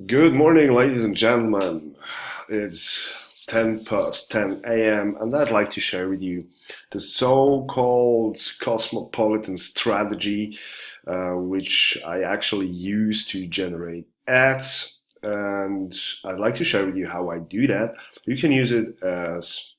Good morning, ladies and gentlemen. It's 10 past 10 a.m., and I'd like to share with you the so-called Cosmopolitan strategy, which I actually use to generate ads. And I'd like to share with you how I do that. You can use it as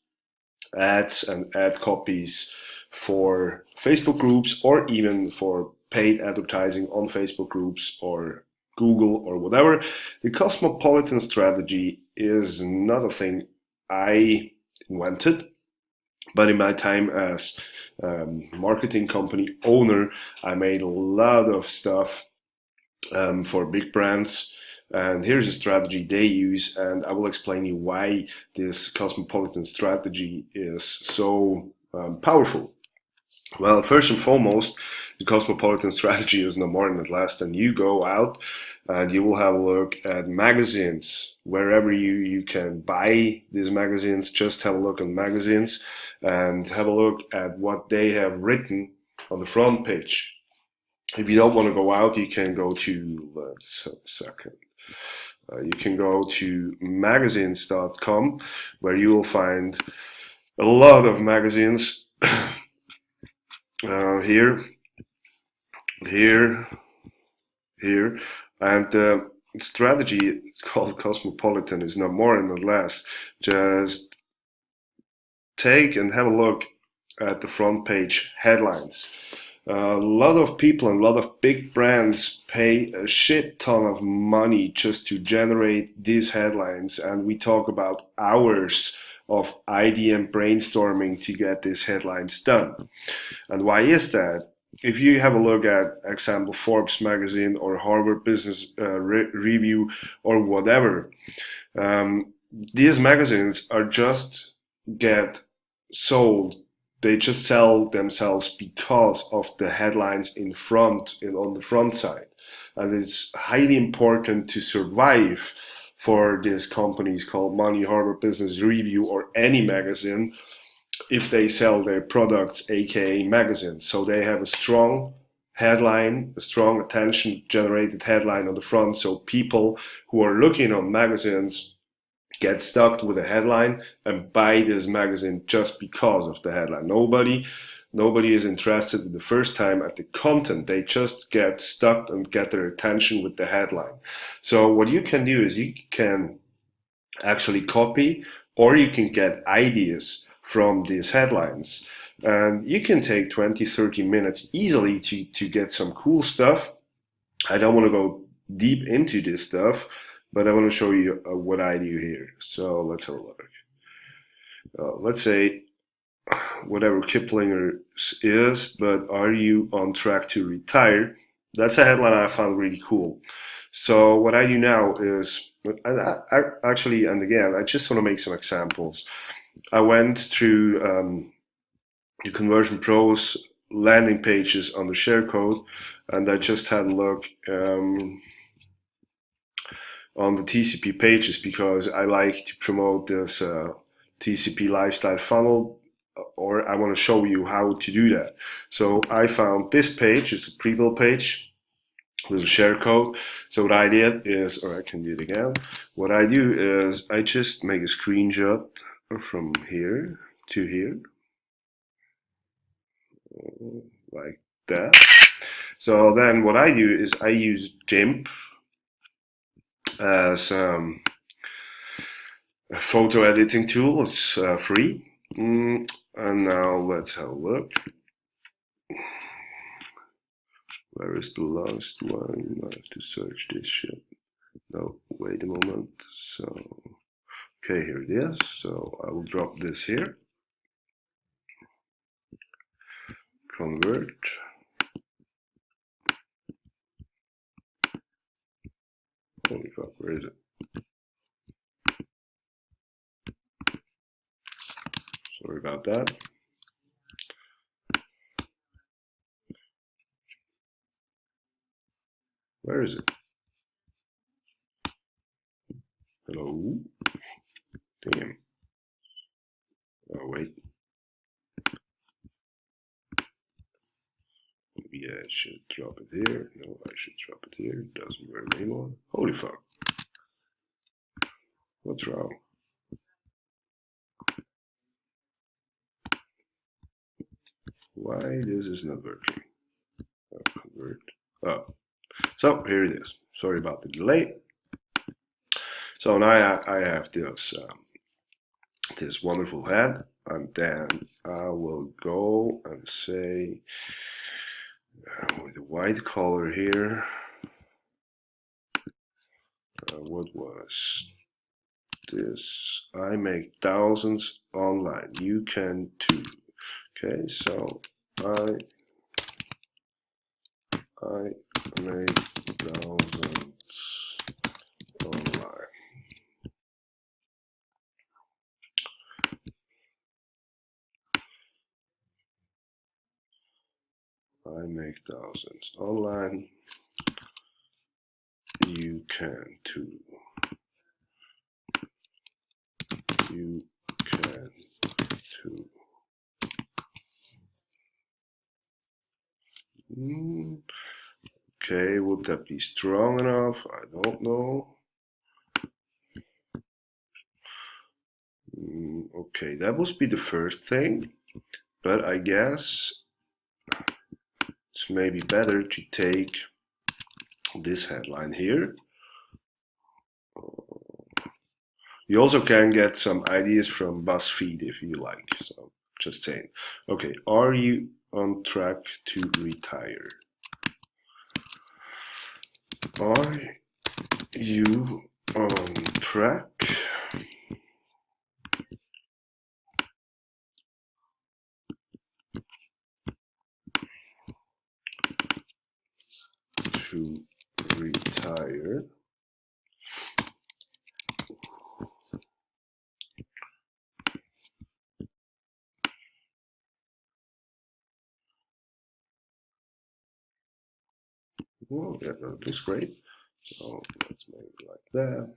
ads and ad copies for Facebook groups or even for paid advertising on Facebook groups or Google or whatever. The Cosmopolitan strategy is not a thing I invented, but in my time as marketing company owner, I made a lot of stuff for big brands. And here's a strategy they use, and I will explain you why this Cosmopolitan strategy is so powerful. Well, first and foremost, the Cosmopolitan strategy is no more than less than you go out and you will have a look at magazines. Wherever you can buy these magazines, just have a look at magazines and have a look at what they have written on the front page. If you don't want to go out, you can go to, let's have a second. You can go to magazines.com where you will find a lot of magazines here, here, here. And the strategy called Cosmopolitan is no more and no less. Just take and have a look at the front page headlines. A lot of people and a lot of big brands pay a shit ton of money just to generate these headlines, and we talk about hours of IDM brainstorming to get these headlines done. And why is that? If you have a look at, example, Forbes magazine or Harvard Business Review or whatever, these magazines are just get sold. They just sell themselves because of the headlines on the front side. And it's highly important to survive for these companies called Money, Harvard Business Review, or any magazine if they sell their products, aka magazines. So they have a strong headline, a strong attention generated headline on the front. So people who are looking on magazines get stuck with a headline and buy this magazine just because of the headline. Nobody is interested the first time at the content. They just get stuck and get their attention with the headline. So what you can do is you can actually copy, or you can get ideas from these headlines. And you can take 20, 30 minutes easily to get some cool stuff. I don't want to go deep into this stuff, but I want to show you what I do here. So let's have a look. Let's say whatever Kiplinger is, but are you on track to retire? That's a headline I found really cool. So what I do now is, actually, and again, I just want to make some examples. I went through the Conversion Pros landing pages on the share code, and I just had a look on the TCP pages because I like to promote this TCP lifestyle funnel, or I want to show you how to do that. So I found this page, it's a pre-built page with a share code. So what I did is, or I can do it again, what I do is I just make a screenshot from here to here, like that. So then what I do is I use GIMP as a photo editing tool. It's free. And now let's have a look. Where is the last one? I have to search this shit. No, wait a moment. So, okay, here it is. So I will drop this here. Convert. Holy fuck, where is it? Sorry about that. Where is it? Hello? Damn. Oh, wait. Maybe I should drop it here. No, I should drop it here. It doesn't work anymore. Holy fuck. What's wrong? Why this is not working? Convert. Oh, so here it is. Sorry about the delay. So now I have this wonderful head, and then I will go and say with the white color here. What was this? I make thousands online. You can too. Okay, so I make thousands online. I make thousands online. You can too. You can too. Okay, would that be strong enough? I don't know. Okay, that must be the first thing, but I guess it's maybe better to take this headline here. You also can get some ideas from BuzzFeed if you like, so just saying. Okay, are you on track to retire? Are you on track to retire? Well, yeah, that looks great. So let's make it like that.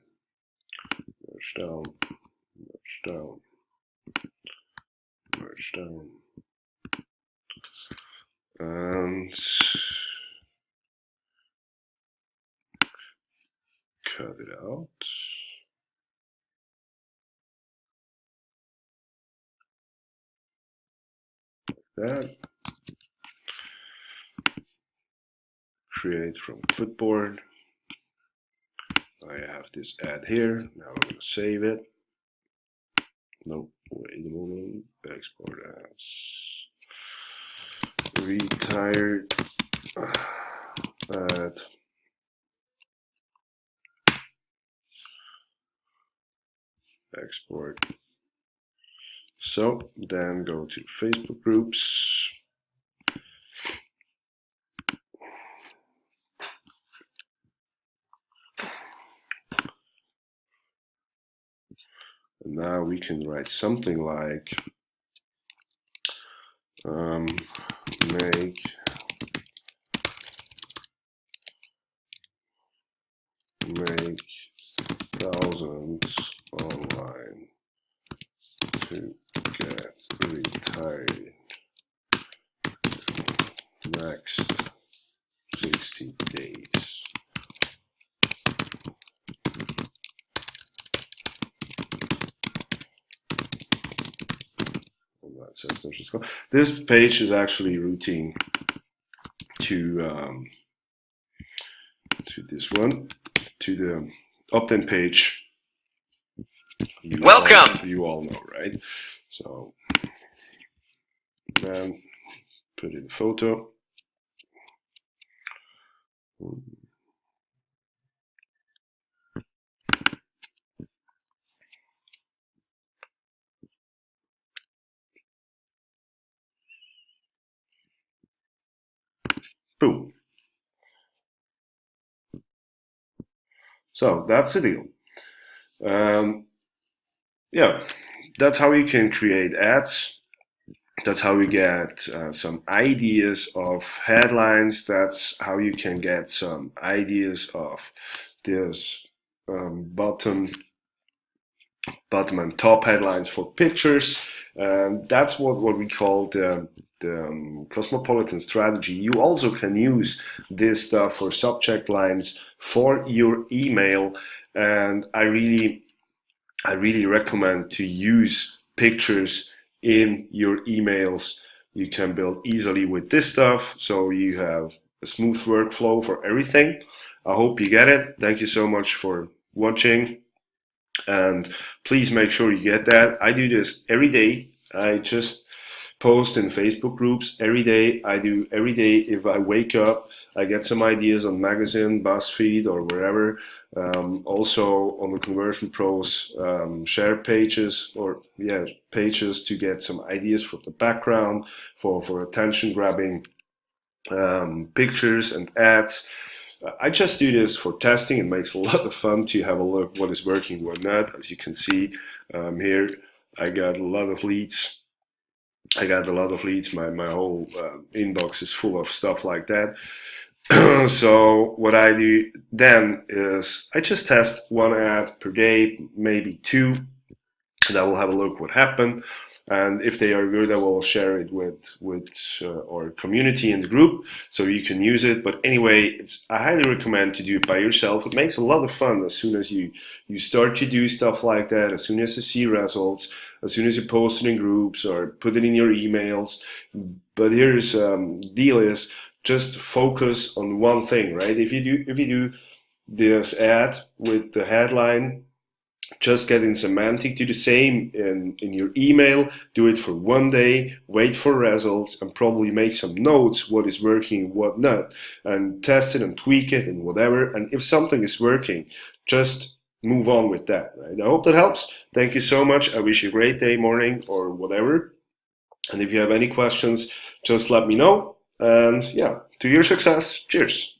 Merge down, merge down, merge down. And cut it out. Like that. Create from clipboard. I have this ad here. Now I'm going to save it. No, wait a moment. Export as retired ad. Export. So then go to Facebook groups. And now we can write something like make thousands online to get retired next 60 days. This page is actually routing to this one, to the opt-in page. Welcome. You all know, right? So then put in a photo. Boom. So that's the deal. Yeah, that's how you can create ads. That's how you get some ideas of headlines. That's how you can get some ideas of this bottom and top headlines for pictures. That's what we call the Cosmopolitan strategy. You also can use this stuff for subject lines for your email, and I really I really recommend to use pictures in your emails. You can build easily with this stuff, so you have a smooth workflow for everything. I hope you get it. Thank you so much for watching, and please make sure you get that. I do this every day. I just post in Facebook groups every day. I do every day. If I wake up, I get some ideas on magazine, BuzzFeed, or wherever. Also on the Conversion Pros share pages, or yeah, pages to get some ideas for the background, for attention grabbing pictures and ads. I just do this for testing. It makes a lot of fun to have a look what is working, what not. As you can see here, I got a lot of leads. My whole inbox is full of stuff like that. So what I do then is I just test one ad per day, maybe two, and I will have a look what happened. And if they are good, I will share it with our community in the group, so you can use it. But anyway, I highly recommend to do it by yourself. It makes a lot of fun as soon as you start to do stuff like that. As soon as you see results, as soon as you post it in groups or put it in your emails. But here's deal is just focus on one thing, right? If you do this ad with the headline, just getting semantic, do the same in your email. Do it for one day, wait for results, and probably make some notes what is working, what not, and test it and tweak it and whatever. And if something is working, just move on with that. Right? I hope that helps. Thank you so much. I wish you a great day, morning, or whatever. And if you have any questions, just let me know. And yeah, to your success. Cheers.